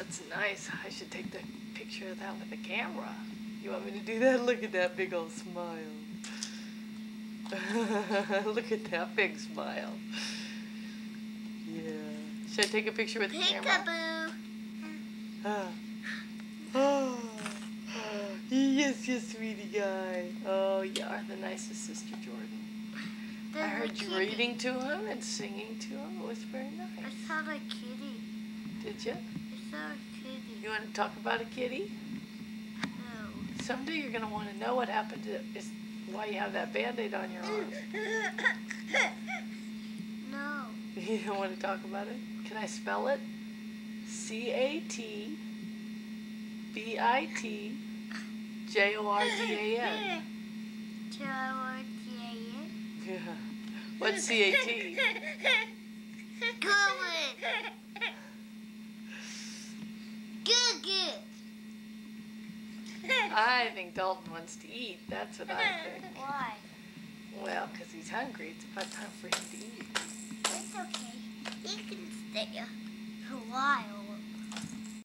That's nice. I should take the picture of that with the camera. You want me to do that? Look at that big old smile. Look at that big smile. Yeah. Should I take a picture with the camera? Oh, yes, sweetie guy. Oh, you are the nicest sister, Jordan. I heard you reading to him and singing to him. It was very nice. I saw a kitty. Did you? I saw a kitty. You want to talk about a kitty? No. Someday you're going to want to know what happened to why you have that Band-Aid on your arm. No. You don't want to talk about it? Can I spell it? CATBITJORDAN. JORDAN? Yeah. What's CAT? Good. I think Dalton wants to eat. That's what I think. Why? Well, because he's hungry. It's about time for him to eat. It's okay. He can stay a while.